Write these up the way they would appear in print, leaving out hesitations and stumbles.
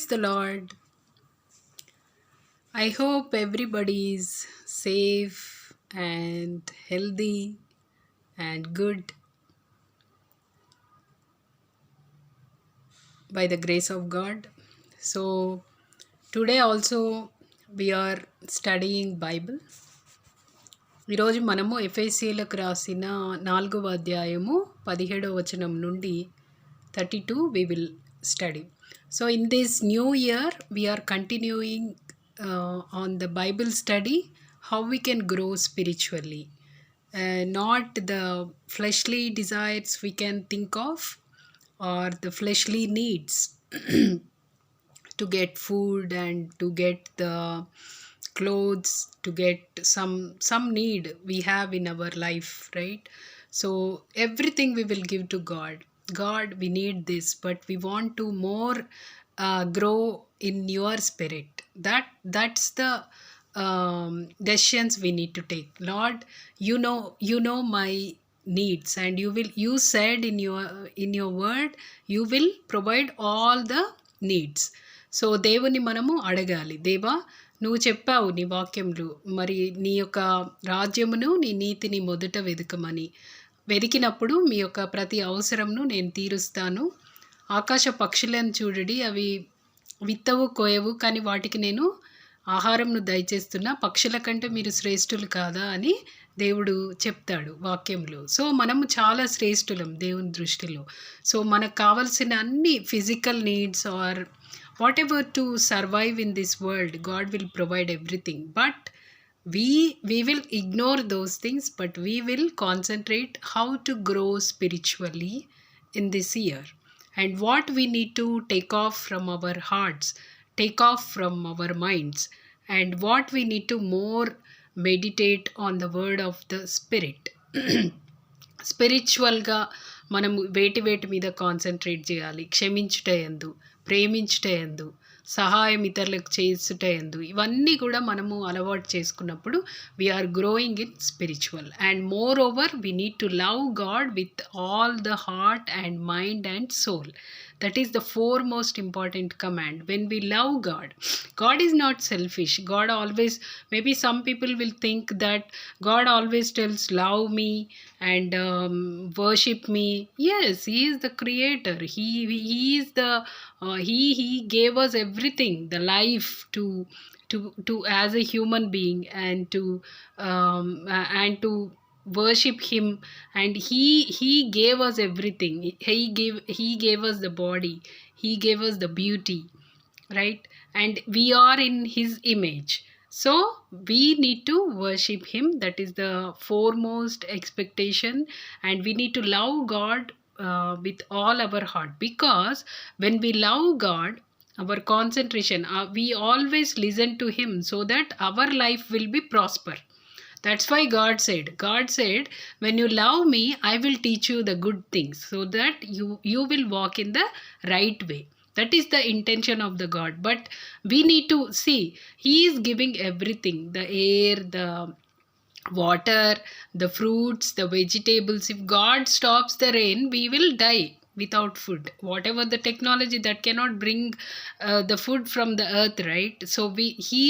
Praise the Lord. I hope everybody is safe and healthy and good by the grace of God. So today also we are studying Bible. ఈరోజు మనము ఎఫెసీలకు రాసిన 4వ అధ్యాయము 17వ వచనం నుండి 32 we will study. So in this new year we are continuing on the Bible study, how we can grow spiritually. Not the fleshly desires we can think of or the fleshly needs to get food and to get the clothes, to get some need we have in our life, right? So everything we will give to God. We need this, but we want to more grow in your spirit. That's the decisions we need to take. Lord, you know my needs, and you said in your word you will provide all the needs. So దేవుని మనము అడగాలి. దేవా, నువ్వు చెప్పావు నీ వాక్యంలో, మరి నీ యొక్క రాజ్యమును నీ నీతిని మొదట వెతకమని. వెతికినప్పుడు మీ యొక్క ప్రతి అవసరంను నేను తీరుస్తాను. ఆకాశ పక్షులను చూడడి, అవి విత్తవు కోయవు, కానీ వాటికి నేను ఆహారంను దయచేస్తున్నా. పక్షుల కంటే మీరు శ్రేష్ఠులు కాదా అని దేవుడు చెప్తాడు వాక్యంలో. సో మనము చాలా శ్రేష్ఠులం దేవుని దృష్టిలో. సో మనకు కావాల్సిన అన్ని physical needs are whatever to survive in this world, God will provide everything, but we will ignore those things, but we will concentrate how to grow spiritually in this year, and what we need to take off from our hearts, take off from our minds, and what we need to more meditate on the word of the spirit. స్పిరిచువల్గా మనము వేటి మీద concentrate చేయాలి. క్షమించుట యందు, ప్రేమించుట యందు, సహాయం ఇతరులకు చేయుట యందు, ఇవన్నీ కూడా మనము అలవాటు చేసుకున్నప్పుడు we are growing in spiritual. And moreover we need to love God with all the heart and mind and soul. That is the foremost important command. When we love God is not selfish. God always, maybe some people will think that God always tells love me and worship me. Yes, he is the creator. He is the he gave us everything, the life to as a human being, and to worship him, and he gave us everything. He gave us the body, he gave us the beauty, right? And we are in his image, so we need to worship him. That is the foremost expectation, and we need to love God with all our heart, because when we love God, our concentration, we always listen to him, so that our life will be prosper. That's why God said, when you love me, I will teach you the good things, so that you will walk in the right way. That is the intention of the God. But we need to see, he is giving everything, the air, the water, the fruits, the vegetables. If God stops the rain, we will die without food. Whatever the technology that cannot bring the food from the earth, right? So he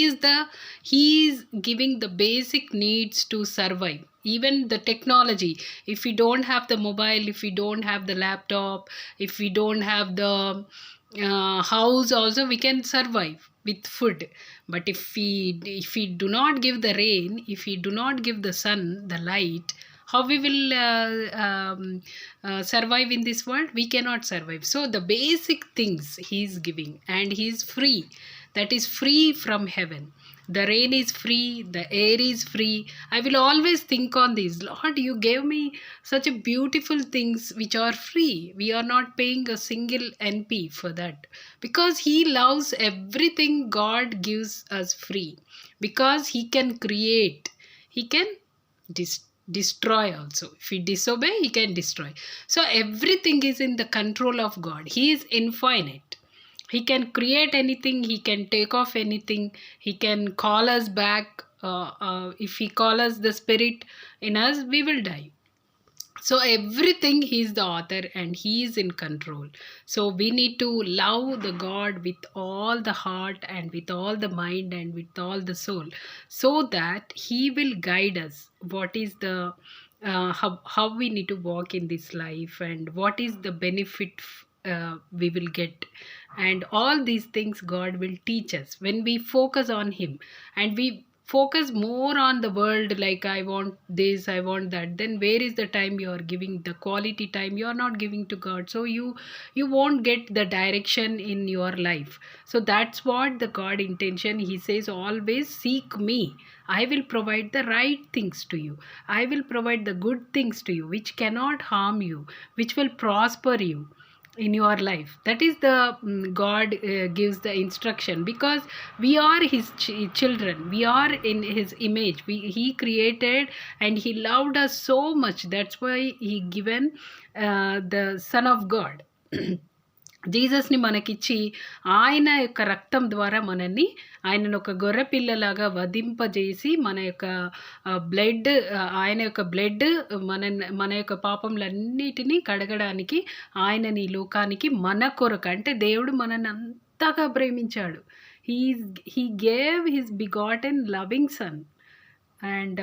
is giving the basic needs to survive. Even the technology, if we don't have the mobile, if we don't have the laptop, if we don't have the house also, we can survive with food. But if we do not give the rain, if we do not give the sun, the light, how we will survive in this world? We cannot survive. So the basic things he is giving, and he is free. That is free from heaven. The rain is free, the air is free. I will always think on this. Lord, you gave me such a beautiful things which are free. We are not paying a single NP for that, because he loves everything. God gives us free, because he can create, he can destroy also. If we disobey, he can destroy. So everything is in the control of God. He is infinite. He can create anything, he can take off anything, he can call us back. If he call us the spirit in us, we will die. So everything he's the author and he is in control. So we need to love the God with all the heart and with all the mind and with all the soul, so that he will guide us what is the how we need to walk in this life and what is the benefit we will get, and all these things God will teach us when we focus on him. And we focus more on the world, like I want this, I want that, then where is the time you are giving, the quality time you are not giving to God. So you won't get the direction in your life. So that's what the God intention. He says always seek me, I will provide the right things to you, I will provide the good things to you which cannot harm you, which will prosper you in your life. That is the God gives the instruction, because we are his children, we are in his image, he created and he loved us so much. That's why he given the son of God జీసస్ని మనకిచ్చి, ఆయన యొక్క రక్తం ద్వారా మనల్ని, ఆయనను ఒక గొర్రె పిల్లలాగా వధింపజేసి మన యొక్క బ్లడ్, ఆయన యొక్క బ్లడ్ మన యొక్క పాపములన్నిటినీ కడగడానికి ఆయనని ఈ లోకానికి మన కొరకు, అంటే దేవుడు మనల్ని అంతగా ప్రేమించాడు. He gave his begotten loving son. And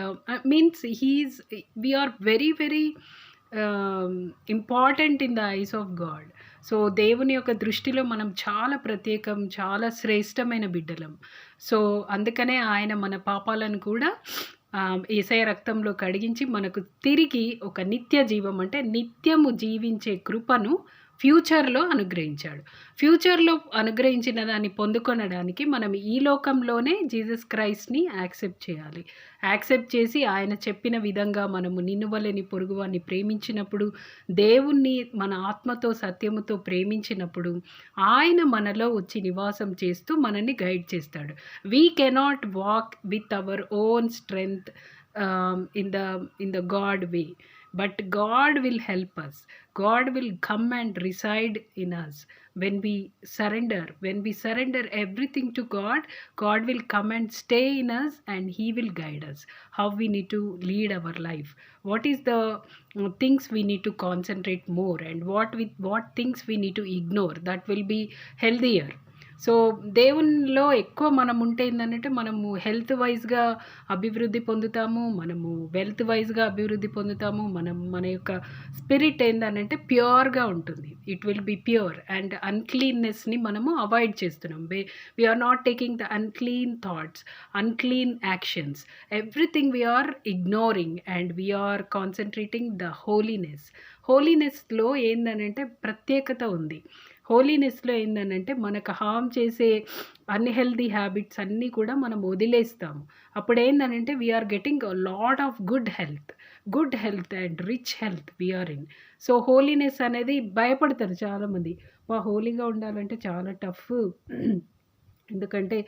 means we are very very important in the eyes of God. So దేవుని యొక్క దృష్టిలో మనం చాలా ప్రత్యేకం, చాలా శ్రేష్టమైన బిడ్డలం. సో అందుకనే ఆయన మన పాపాలను కూడా యేసయ్య రక్తంలో కడిగించి మనకు తిరిగి ఒక నిత్య జీవం, అంటే నిత్యము జీవించే కృపను ఫ్యూచర్లో అనుగ్రహించాడు. ఫ్యూచర్లో అనుగ్రహించిన దాన్ని పొందుకొనడానికి మనం ఈ లోకంలోనే జీసస్ క్రైస్ట్ని యాక్సెప్ట్ చేయాలి. యాక్సెప్ట్ చేసి ఆయన చెప్పిన విధంగా మనము నిన్నువలని పొరుగువాన్ని ప్రేమించినప్పుడు, దేవుణ్ణి మన ఆత్మతో సత్యముతో ప్రేమించినప్పుడు ఆయన మనలో వచ్చి నివాసం చేస్తూ మనల్ని గైడ్ చేస్తాడు. We cannot walk with our own strength in the God way, but God will help us. God will come and reside in us when we surrender everything to God. God will come and stay in us and he will guide us how we need to lead our life, what is the things we need to concentrate more, and what things we need to ignore, that will be healthier. So దేవునిలో ఎక్కువ మనం ఉంటే ఏంటంటే మనము health వైజ్గా అభివృద్ధి పొందుతాము, మనము వెల్త్ వైజ్గా అభివృద్ధి పొందుతాము, మన యొక్క స్పిరిట్ ఏంటంటే ప్యూర్గా ఉంటుంది. It will be pure, and అన్క్లీన్నెస్ని మనము అవాయిడ్ చేస్తున్నాం. We are not taking the unclean thoughts, unclean actions, everything we are ignoring and we are concentrating the holiness. హోలీనెస్లో ఏంటంటే ప్రత్యేకత ఉంది. హోలీనెస్లో ఏంటంటే మనకు హామ్ చేసే అన్హెల్దీ హ్యాబిట్స్ అన్నీ కూడా మనం వదిలేస్తాము. అప్పుడు ఏంటంటే we are getting a lot of good health and rich health we are in. So holiness అనేది భయపడతారు చాలామంది. హోలీగా ఉండాలంటే చాలా టఫ్, ఎందుకంటే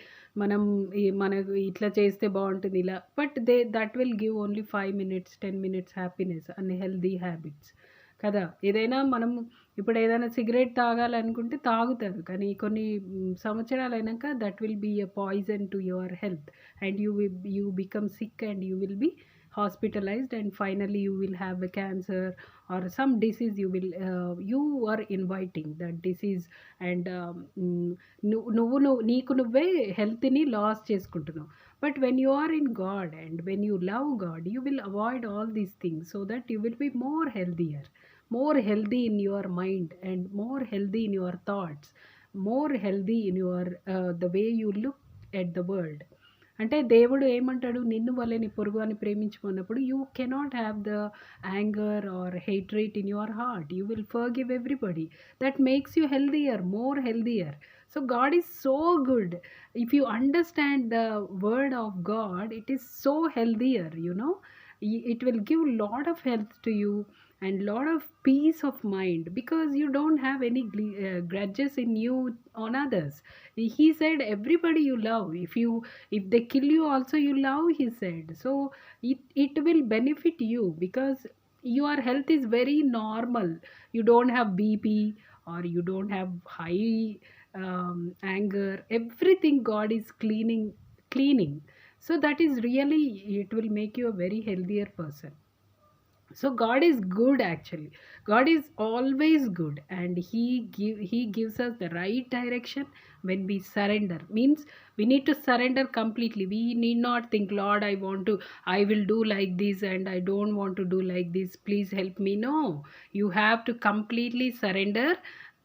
మనకు ఇట్లా చేస్తే బాగుంటుంది ఇలా, but that will give only 5 minutes 10 minutes happiness, unhealthy habits కదా. ఏదైనా మనం ఇప్పుడు ఏదైనా సిగరెట్ తాగాలనుకుంటే తాగుతారు, కానీ కొన్ని సంవత్సరాలు అయినాక that will be a poison to your health and you become sick and you will be hospitalized, and finally you will have a cancer or some disease. You are inviting that disease, and నీకు నువ్వే హెల్త్ని loss చేసుకుంటున్నావు. But when you are in God and when you love God, you will avoid all these things so that you will be more healthy in your mind and more healthy in your thoughts, more healthy in your the way you look at the world. అంటే దేవుడు ఏమంటాడు, నిన్ను వల్లే నీ పొరుగు అని ప్రేమించుకున్నప్పుడు you cannot have the anger or hatred in your heart. You will forgive everybody. That makes you healthier, more healthier. So God is so good. If you understand the word of God, it is so healthier, it will give lot of health to you and lot of peace of mind, because you don't have any grudges in you on others. He said everybody you love, if they kill you also you love, he said. So it will benefit you because your health is very normal. You don't have BP or you don't have high anger. Everything God is cleaning. So that is really, it will make you a very healthier person. So God is good actually. God is always good, and he gives us the right direction when we surrender. Means we need to surrender completely. We need not think, Lord, I want to, I will do like this, and I don't want to do like this, please help me. No, you have to completely surrender,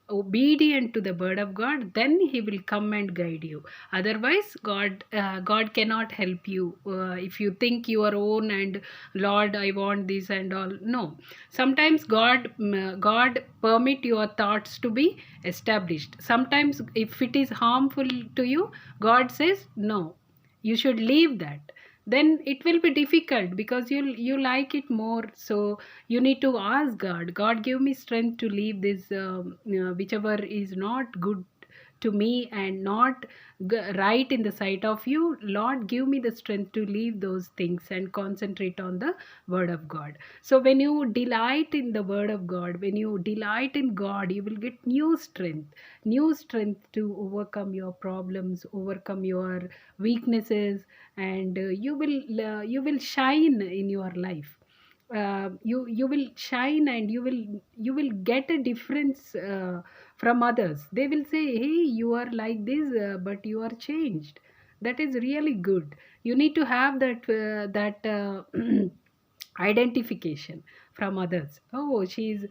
obedient to the word of God, then he will come and guide you. Otherwise God cannot help you if you think your own and, Lord, I want this and all. No, sometimes God permit your thoughts to be established. Sometimes if it is harmful to you, God says no, you should leave that. Then it will be difficult because you like it more. So you need to ask God, God, give me strength to leave this whichever is not good to me and not right in the sight of you. Lord, give me the strength to leave those things and concentrate on the word of God. So when you delight in the word of God, when you delight in God, you will get new strength to overcome your problems, overcome your weaknesses, and you will shine in your life. You will shine, and you will get a difference from others. They will say, hey, you are like this, but you are changed. That is really good. You need to have that identification from others. Oh, she's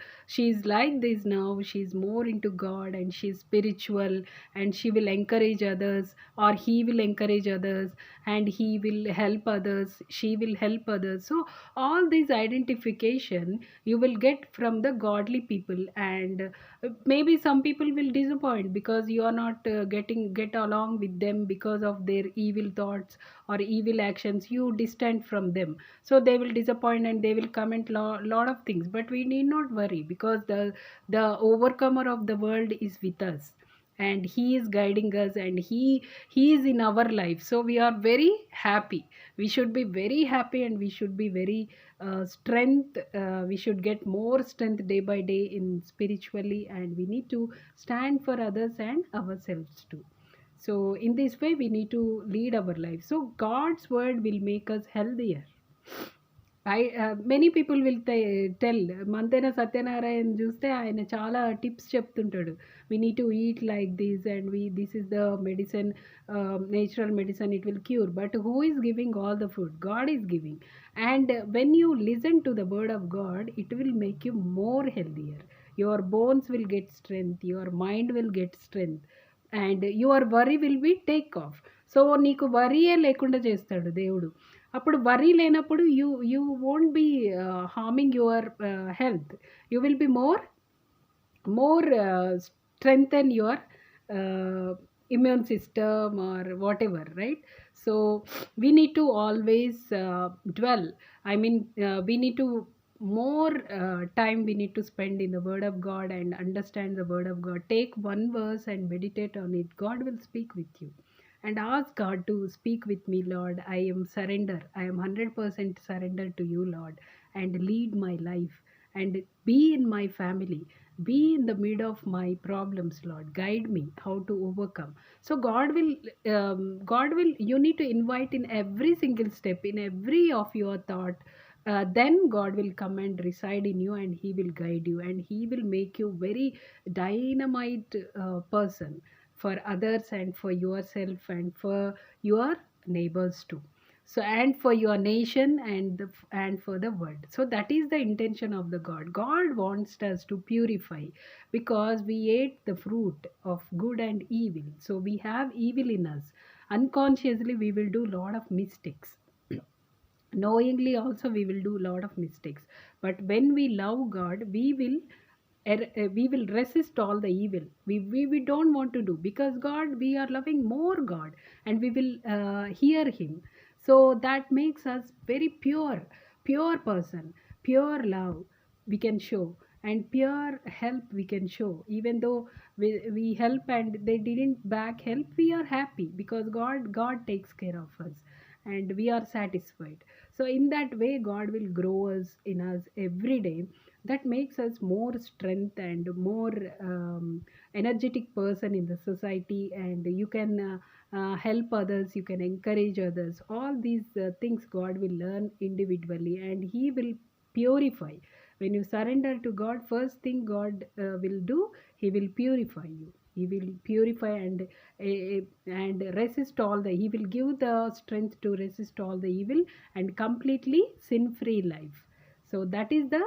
like this now, she's more into God, and she's spiritual, and she will encourage others, or he will encourage others, and he will help others, she will help others. So all these identification you will get from the godly people. And maybe some people will disappoint because you are not get along with them because of their evil thoughts or evil actions. You distant from them, so they will disappoint and they will comment lot of things. But we need not worry, because the overcomer of the world is with us, and he is guiding us, and he is in our life. So we are very happy. We should be very happy, and we should be very strength we should get more strength day by day in spiritually, and we need to stand for others and ourselves too. So in this way we need to lead our life, so God's word will make us healthier. Many people will tell, Mantena Satyanarayana చూస్తే ఆయన చాలా tips చెప్తుంటాడు. We need to eat like this, and this is the medicine, natural medicine, it will cure. But who is giving all the food? God is giving. And when you listen to the word of God, it will make you more healthier. Your bones will get strength, your mind will get strength, and your worry will be take off. So నీకు వరీయే లేకుండా చేస్తాడు దేవుడు. అప్పుడు worry లేనప్పుడు you won't be harming your health. You will be more strengthen your immune system or whatever, right? So we need to always dwell, I mean, we need to more time we need to spend in the word of God and understand the word of God. Take one verse and meditate on it. God will speak with you, and ask God to speak with me. Lord, I am surrender, I am 100% surrender to you, Lord, and lead my life, and be in my family, be in the mid of my problems. Lord, guide me how to overcome. So God will you need to invite in every single step, in every of your thought. Then God will come and reside in you, and he will guide you, and he will make you very dynamite person for others, and for yourself, and for your neighbors too. So, and for your nation, and for the world. So that is the intention of the God wants us to purify, because we ate the fruit of good and evil. So we have evil in us. Unconsciously we will do lot of mistakes. Knowingly also we will do lot of mistakes. But when we love God, we will resist all the evil. We don't want to do, because God, we are loving more God, and we will hear him. So that makes us very pure person, pure love we can show, and pure help we can show. Even though we help and they didn't back help, we are happy, because God takes care of us, and we are satisfied. So in that way God will grow us in us every day. That makes us more strength and more energetic person in the society, and you can help others, you can encourage others. All these things God will learn individually, and he will purify. When you surrender to God, first thing God will do, he will purify you. He will purify and resist all the, he will give the strength to resist all the evil and completely sin free life. So that is the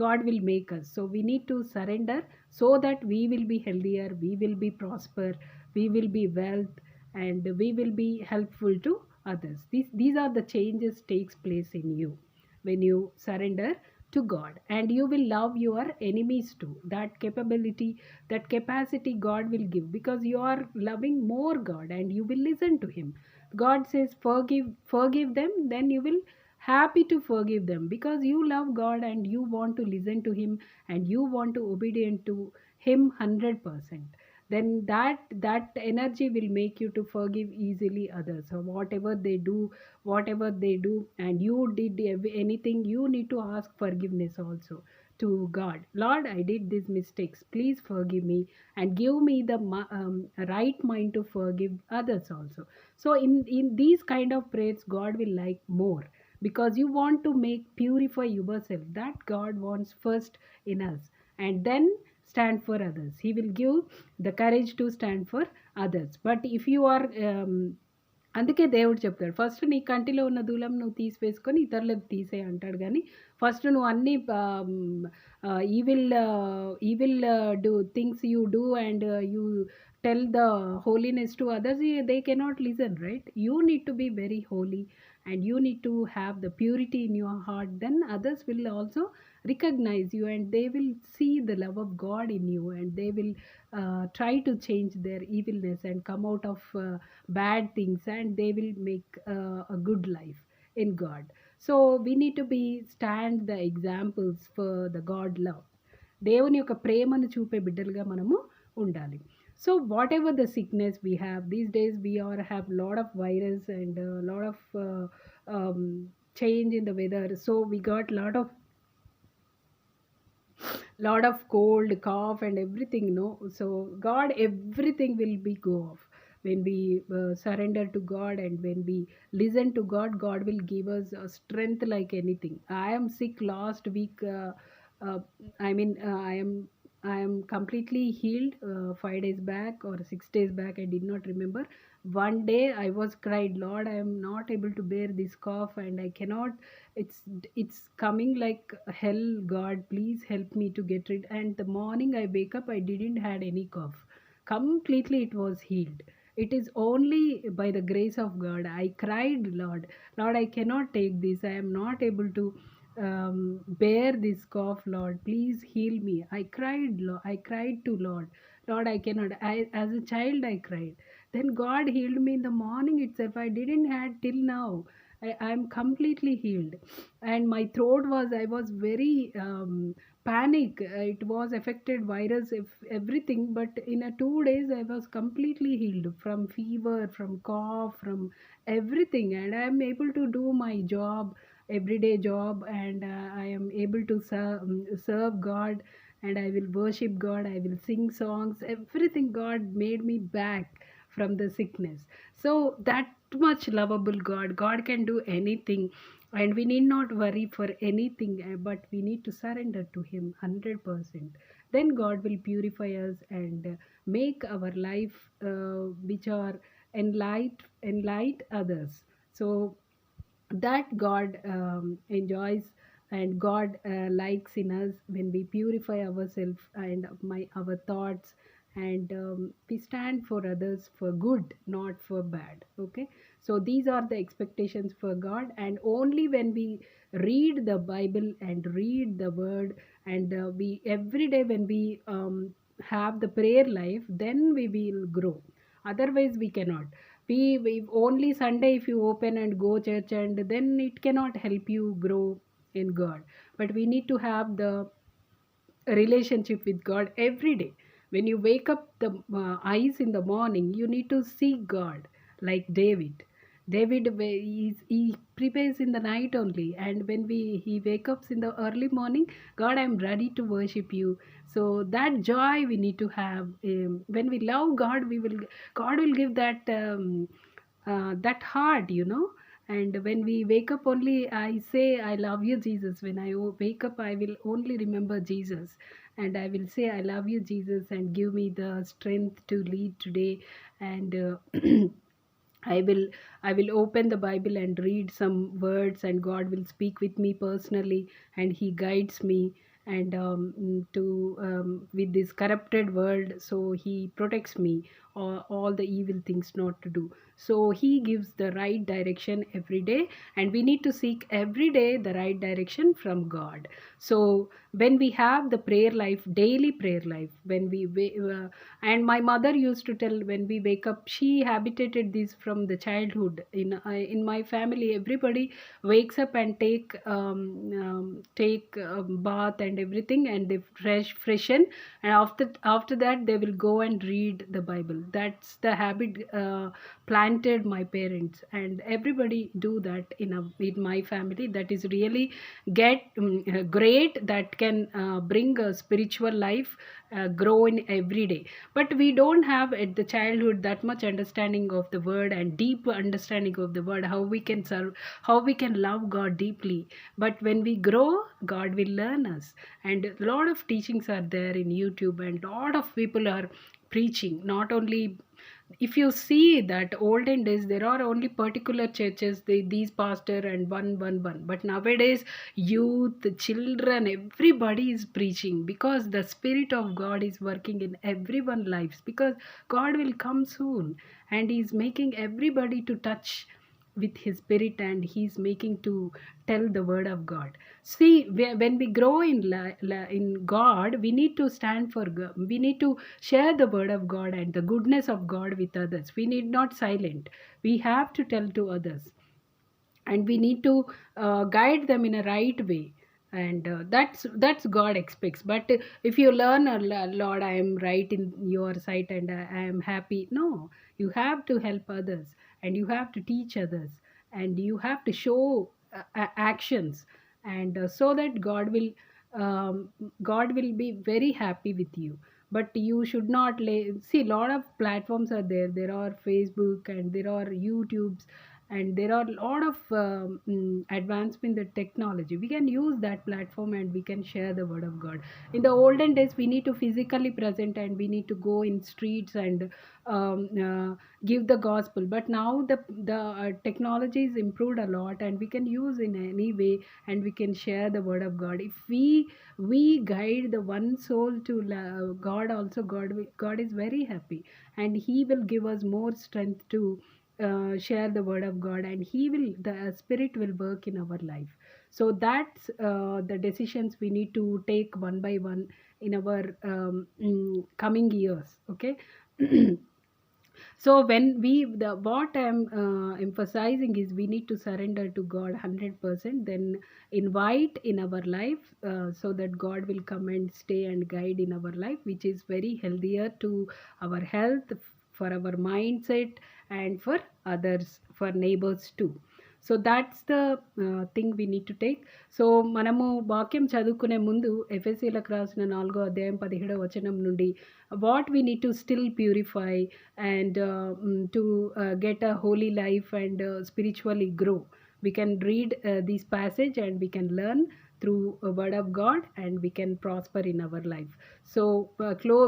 God will make us. So we need to surrender so that we will be healthier, we will be prosper, we will be wealth, and we will be helpful to others. These are the changes takes place in you when you surrender to God, and you will love your enemies too. That capability, that capacity God will give, because you are loving more God and you will listen to him. God says forgive them, then you will happy to forgive them because you love God and you want to listen to him and you want to obedient to him 100%. Then that energy will make you to forgive easily others. So whatever they do and you did anything, you need to ask forgiveness also to God. Lord, I did these mistakes, please forgive me and give me the right mind to forgive others also. So in these kind of prayers, God will like more, because you want to make purify yourself. That God wants first in us, and then stand for others. He will give the courage to stand for others. But if you are అందుకే దేవుడు చెప్తాడు, first నీ కంటిలో ఉన్న దూలం నువ్వు తీసివేసుకొని ఇతరులకు తీసే అంటాడు. కానీ ఫస్ట్ నువ్వు అన్ని ఈ will do things you do and you tell the holiness to others, they cannot listen, right? You need to be very holy and you need to have the purity in your heart. Then others will also recognize you and they will see the love of God in you, and they will try to change their evilness and come out of bad things, and they will make a good life in God. So we need to be stand the examples for the God love. దేవుని యొక్క ప్రేమను చూపే బిడ్డలుగా మనము ఉండాలి. So whatever the sickness we have these days, we are have lot of virus and lot of um, change in the weather. So we got lot of cold, cough and everything, no? So God, everything will be go off when we surrender to God, and when we listen to God, God will give us strength like anything. I am sick last week, uh, I am completely healed 5 days back or 6 days back, I did not remember. One day I was cried, Lord, I am not able to bear this cough and I cannot, it's coming like hell. God, please help me to get rid. And the morning I wake up, I didn't had any cough. Completely it was healed. It is only by the grace of God. I cried, Lord, I cannot take this. I am not able to bear this cough. Lord, please heal me. I cried, I cried to Lord, I cannot. I, as a child, I cried. Then God healed me in the morning itself. I didn't had till now. I'm completely healed. And my throat was, I was very panic. It was affected virus, if everything. But in a 2 days, I was completely healed from fever, from cough, from everything. And I am able to do my job, everyday job, and I am able to serve God, and I will worship God, I will sing songs, everything. God made me back from the sickness. So that much lovable God can do anything, and we need not worry for anything, but we need to surrender to him 100%. Then God will purify us and make our life which are enlight others. So that God enjoys, and God likes in us when we purify ourselves and our thoughts, and we stand for others for good, not for bad. Okay, so these are the expectations for God, and only when we read the Bible and read the Word, and we every day when we have the prayer life, then we will grow. Otherwise, we cannot. We only Sunday if you open and go church, and then it cannot help you grow in God. But we need to have the relationship with God every day. When you wake up the eyes in the morning, you need to seek God, like David, he prepares in the night only, and when he wake up in the early morning, God, I'm ready to worship you. So that joy we need to have. When we love God, God will give that that heart, And when we wake up, only I say, I love you, Jesus. When I wake up, I will only remember Jesus. And I will say, I love you, Jesus, and give me the strength to lead today. And I will I will open the Bible and read some words, and God will speak with me personally, and He guides me, and to with this corrupted world, so He protects me all the evil things not to do. So He gives the right direction every day, and we need to seek every day the right direction from God. So when we have the prayer life, daily prayer life, when and my mother used to tell, when we wake up, she habitated this from the childhood. In my family, everybody wakes up and take bath and everything, and they freshen, and after that they will go and read the Bible. That's the habit planted my parents, and everybody do that in my family. That is really great, that can bring a spiritual life, grow in every day. But we don't have at the childhood that much understanding of the word, and deep understanding of the word, how we can serve, how we can love God deeply. But when we grow, God will learn us, and a lot of teachings are there in YouTube, and a lot of people are preaching. Not only, if you see that olden days, there are only particular churches, these pastor and one, but nowadays youth, children, everybody is preaching, because the Spirit of God is working in everyone's lives, because God will come soon, and He is making everybody to touch with His Spirit, and He's making to tell the word of God. See, when we grow in God, we need to stand for God. We need to share the word of God and the goodness of God with others. We need not silent. We have to tell to others, and we need to guide them in a right way. And that's God expects. But if you learn, Lord, I am right in your sight, and I am happy. No, you have to help others, and you have to teach others, and you have to show actions, and so that God will be very happy with you. But you should not see, a lot of platforms are there. There are Facebook, and there are YouTubes, and there are a lot of advancement in the technology. We can use that platform, and we can share the word of God. In the olden days, we need to physically present, and we need to go in streets and give the gospel. But now the technology is improved a lot, and we can use in any way, and we can share the word of God. If we guide the one soul to God, also God is very happy, and He will give us more strength to share the word of God, and the Spirit will work in our life. So that's the decisions we need to take one by one in our coming years. Okay. So when the what I'm emphasizing is, we need to surrender to God 100%, then invite in our life, so that God will come and stay and guide in our life, which is very healthier to our health, for our mindset, and for others, for neighbors too. So that's the thing we need to take. So మనము వాక్యం చదువుకునే ముందు ఎఫెసీలకు రాసిన 4 అధ్యాయం 17 వచనం నుండి, what we need to still purify, and to get a holy life, and spiritually grow. We can read this passage, and we can learn through a word of God, and we can prosper in our life. So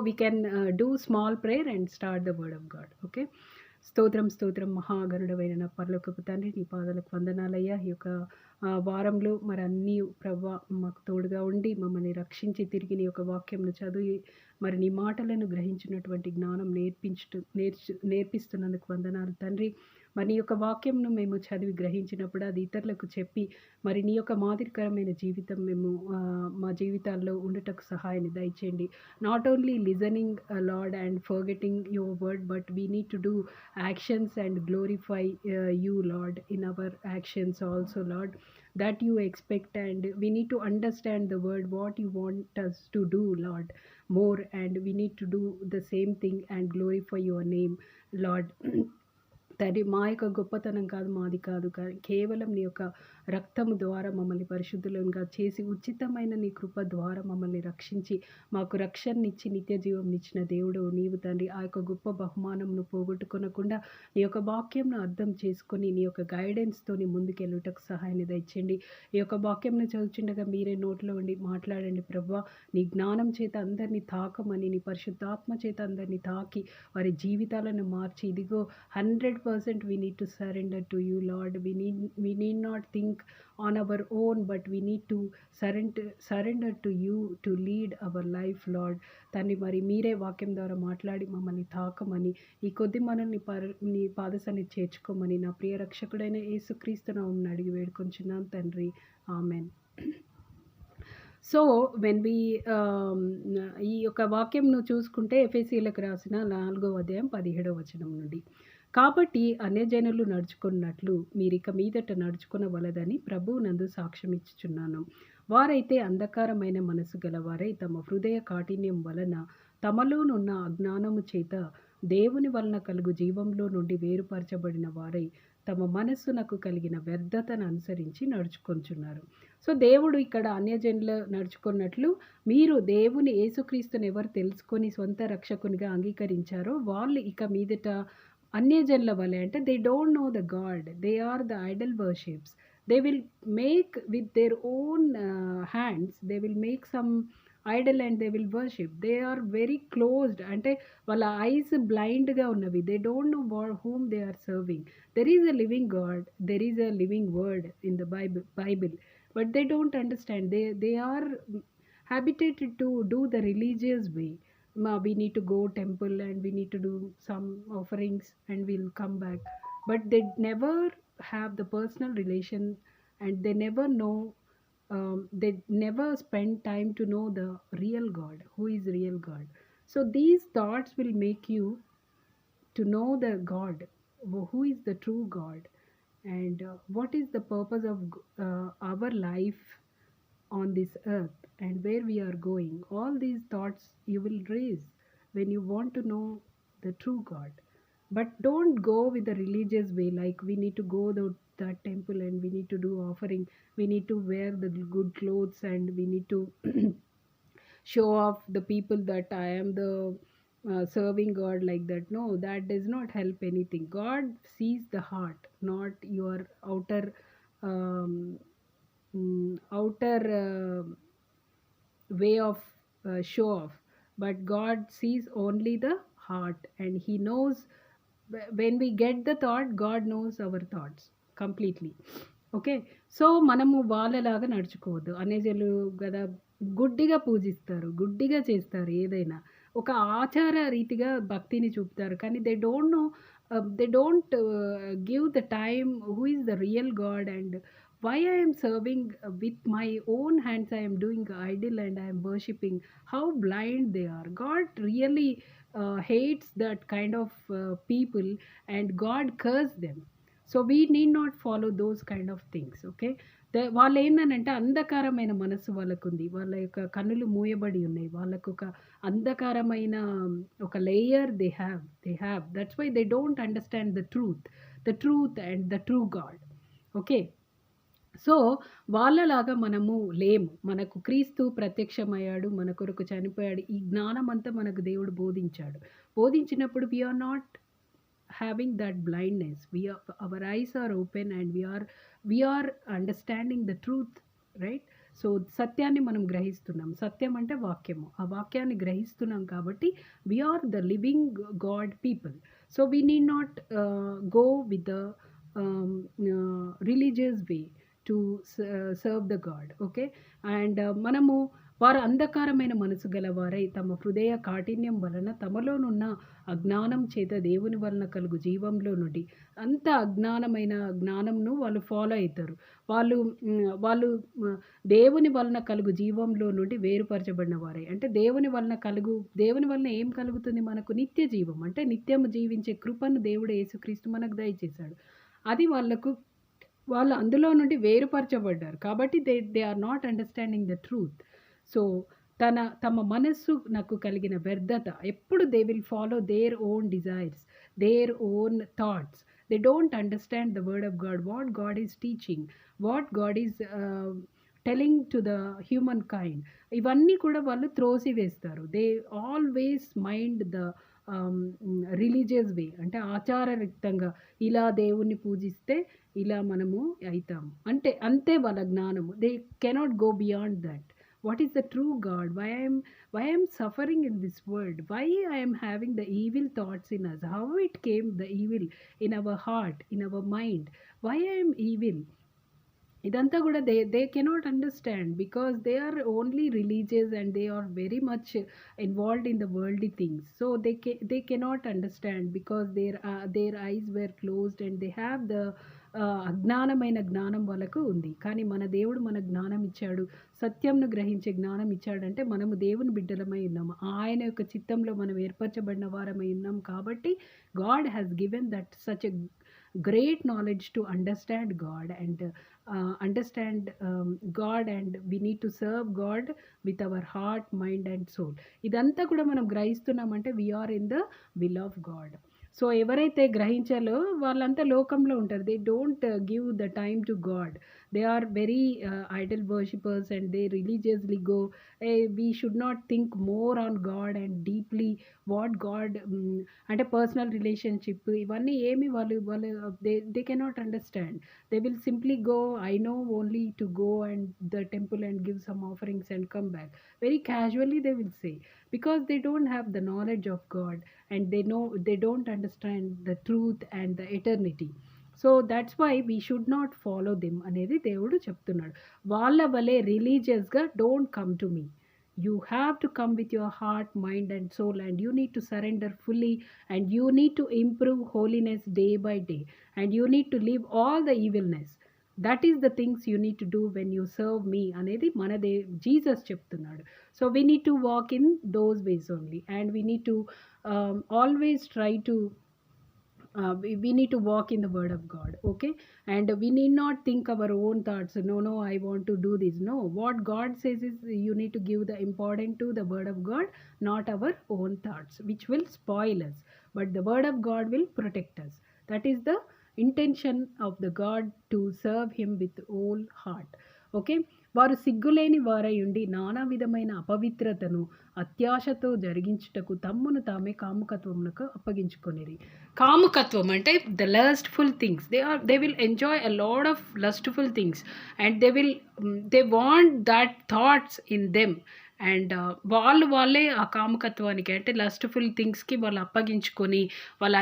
we can do small prayer and start the word of God. Okay. స్తోత్రం స్తోత్రం మహాగరుడవైన నా పరలోకపు తండ్రి, నీ పాదాలకు వందనాలయ్యా. ఈ యొక్క వారంలో మరి అన్నీ ప్రభా మాకు తోడుగా ఉండి, మమ్మల్ని రక్షించి, తిరిగి నీ యొక్క వాక్యంను చదివి, మరి నీ మాటలను గ్రహించినటువంటి జ్ఞానం నేర్పిస్తున్నందుకు వందనాలు తండ్రి. మరి నీ యొక్క వాక్యంను మేము చదివి గ్రహించినప్పుడు, అది ఇతరులకు చెప్పి, మరి నీ యొక్క మాదిరికరమైన జీవితం మేము మా జీవితాల్లో ఉండటకు సహాయాన్ని దయచేయండి. Not only listening lord and forgetting your word, but we need to do actions and glorify you, Lord, in our actions also, Lord, that you expect. And we need to understand the word, what you want us to do, Lord, more, and we need to do the same thing and glorify your name, Lord. తండ్రి మా యొక్క గొప్పతనం కాదు, మాది కాదు, కానీ కేవలం నీ యొక్క రక్తము ద్వారా మమ్మల్ని పరిశుద్ధులుగా చేసి ఉచితమైన నీ కృప ద్వారా మమ్మల్ని రక్షించి మాకు రక్షణనిచ్చి నిత్య జీవంనిచ్చిన దేవుడు నీవు తండ్రి. ఆ యొక్క గొప్ప బహుమానంను పోగొట్టుకొనకుండా నీ యొక్క వాక్యంను అర్థం చేసుకొని నీ యొక్క గైడెన్స్తోని ముందుకెళ్ళుటకు సహాయాన్ని దయచేయండి. ఈ యొక్క వాక్యంను చదువుచుండగా మీరే నోట్లో ఉండి మాట్లాడండి ప్రభువా. నీ జ్ఞానం చేత అందరినీ తాకమని, నీ పరిశుద్ధాత్మ చేత అందరినీ తాకి వారి జీవితాలను మార్చి, ఇదిగో 100% we need to surrender to you, Lord. We need not think on our own, but we need to surrender to you to lead our life, Lord. తండ్రి మరి మీరే వాక్యం ద్వారా మాట్లాడి మమ్మల్ని తాకమని, ఈ కొద్ది మనల్ని నీ పాదసన్ని చేర్చుకోమని నా ప్రియ రక్షకుడైన యేసుక్రీస్తు నామమున అడిగి వేడుకొంచున్నాను తండ్రి. ఆమెన్. సో వెన్ వి ఈ యొక్క వాక్యంను చూసుకుంటే ఎఫెసీయులకు రాసిన 4వ అధ్యాయం 17వ వచనం నుండి, కాబట్టి అన్యజనులు నడుచుకున్నట్లు మీరిక మీదట నడుచుకొనవలదని ప్రభువునందు సాక్ష్యం ఇచ్చుచున్నాను. వారైతే అంధకారమైన మనసు గలవారై తమ హృదయ కాఠిన్యం వలన తమలోనున్న అజ్ఞానము చేత దేవుని వలన కలుగు జీవంలో నుండి వేరుపరచబడిన వారై తమ మనస్సునకు కలిగిన వ్యర్థతను అనుసరించి నడుచుకొంచున్నారు. సో దేవుడు ఇక్కడ అన్యజనులు నడుచుకున్నట్లు మీరు దేవుని యేసుక్రీస్తుని ఎవరు తెలుసుకొని సొంత రక్షకునిగా అంగీకరించారో వాళ్ళు ఇక మీదట అన్యజనుల వలె, అంటే they don't know the God, they are the idol worships. They will make with their own hands, they will make some idol and they will worship. They are very closed, అంటే వాళ్ళ ఐస్ బ్లైండ్గా ఉన్నవి. They don't know whom they are serving. There is a living God, there is a living word in the Bible, but they don't understand. They are habituated to do the religious way. We need to go temple and we need to do some offerings and we'll come back, but they never have the personal relation, and they never know, they never spend time to know the real God, who is real God. So these thoughts will make you to know the God, who is the true God, and what is the purpose of our life on this earth and where we are going. All these thoughts you will raise when you want to know the true God. But don't go with the religious way, like we need to go that temple and we need to do offering, we need to wear the good clothes and we need to show off the people that I am the serving God, like that. No, that does not help anything. God sees the heart, not your outer way of show off, but God sees only the heart, and he knows when we get the thought, God knows our thoughts completely. Okay, so మనము వాళ్ళలాగా నడుచుకోవద్దు. అనేజలు కదా గుడ్డిగా పూజిస్తారు, గుడ్డిగా చేస్తారు, ఏదైనా ఒక ఆచార రీతిగా భక్తిని చూపుతారు, కానీ they don't no, they don't give the time who is the real God, and why I am serving with my own hands, I am doing idol and I am worshipping. How blind they are. God really hates that kind of people, and God cursed them. So we need not follow those kind of things. Okay, వాళ్ళు ఏంటంటే అంధకారమైన మనసు వాళ్ళకుంది, వాళ్ళ యొక్క కన్నులు మూయబడి ఉన్నాయి, వాళ్ళకు ఒక అంధకారమైన ఒక layer they have. That's why they don't understand the truth and the true God. Okay, so వాళ్ళలాగా మనము లేము. మనకు క్రీస్తు ప్రత్యక్షమయ్యాడు, మన కొరకు చనిపోయాడు, ఈ జ్ఞానం అంతా మనకు దేవుడు బోధించినప్పుడు we are not having that blindness. Our eyes are open and we are understanding the truth, right? So సత్యాన్ని మనం గ్రహిస్తున్నాం. సత్యం అంటే వాక్యము. ఆ వాక్యాన్ని గ్రహిస్తున్నాం కాబట్టి we are the living God people. So we need not go with the religious way to serve the God. Okay, and మనము వారు అంధకారమైన మనసు గలవారై తమ హృదయ కాఠిన్యం వలన తమలోనున్న అజ్ఞానం చేత దేవుని వలన కలుగు జీవంలో నుండి, అంత అజ్ఞానమైన జ్ఞానంను వాళ్ళు ఫాలో అవుతారు. వాళ్ళు దేవుని వలన కలుగు జీవంలో నుండి వేరుపరచబడిన వారై, అంటే దేవుని వలన ఏం కలుగుతుంది మనకు? నిత్య జీవం, అంటే నిత్యము జీవించే కృపను దేవుడు యేసుక్రీస్తు మనకు దయచేశాడు. అది వాళ్ళు అందులో నుండి వేరుపరచబడ్డారు కాబట్టి they are not understanding the truth. So తమ మనస్సు నాకు కలిగిన వ్యర్థత, ఎప్పుడు they will follow their own desires, their own thoughts, They don't understand the word of God, what God is teaching, what God is telling to the humankind. ఇవన్నీ కూడా వాళ్ళు త్రోసివేస్తారు. They always mind the religious way, అంటే ఆచారయుక్తంగా ఇలా దేవుణ్ణి పూజిస్తే ఇలా మనము అవుతాము అంటే అంతే వాళ్ళ జ్ఞానము. They cannot go beyond that. What is the true God? Why I am suffering in this world? Why I am having the evil thoughts in us? How it came the evil in our heart, in our mind? Why I am evil? ఇదంతా కూడా they cannot understand because they are only religious and they are very much involved in the worldly things. So they cannot understand because their eyes were closed and they have the అజ్ఞానమైన జ్ఞానం వాళ్ళకు ఉంది. కానీ మన దేవుడు మన జ్ఞానం ఇచ్చాడు, సత్యంను గ్రహించే జ్ఞానం ఇచ్చాడంటే మనము దేవుని బిడ్డలమై ఉన్నాము, ఆయన యొక్క చిత్తంలో మనం ఏర్పరచబడిన వారమై ఉన్నాం. కాబట్టి God has given that such a great knowledge to understand God and understand God, and we need to serve God with our heart, mind and soul. ఇదంతా కూడా మనం గ్రహిస్తున్నామంటే we are in the will of God. So ఎవరైతే గ్రహించాలో వాళ్ళంతా లోకంలో ఉంటారు. They don't give the time to God. They are very idol worshippers and they religiously go. We should not think more on God and deeply what God అంటే personal relationship ఇవన్నీ ఏమి వాళ్ళు they cannot understand. They will simply go, I know only to go and the temple and give some offerings and come back. Very casually they will say, because they don't have the knowledge of God and they don't understand the truth and the eternity. So that's why we should not follow them అనేది దేవుడు చెప్తున్నాడు. వాళ్ళ వలె రిలీజియస్గా don't come to me. You have to come with your heart, mind and soul, and you need to surrender fully, and you need to improve holiness day by day, and you need to leave all the evilness. That is the things you need to do when you serve me అనేది మనదే Jesus చెప్తున్నాడు. So we need to walk in those ways only, and we need to always try to we need to walk in the word of God, okay? And we need not think our own thoughts. No, I want to do this. No, what God says is you need to give the importance to the word of God, not our own thoughts, which will spoil us, but the word of God will protect us. That is the intention of the God, to serve him with all heart, okay? వారు సిగ్గులేని వారై ఉండి నానా విధమైన అపవిత్రతను అత్యాశతో జరిగించుటకు తమ్మును తామే కాముకత్వమునకు అప్పగించుకొనిరి. కాముకత్వం అంటే the lustful things. They will enjoy a lot of lustful things and they want that thoughts in them. And వాళ్ళే ఆ కాముకత్వానికి అంటే లస్ట్ఫుల్ థింగ్స్కి వాళ్ళు అప్పగించుకొని వాళ్ళు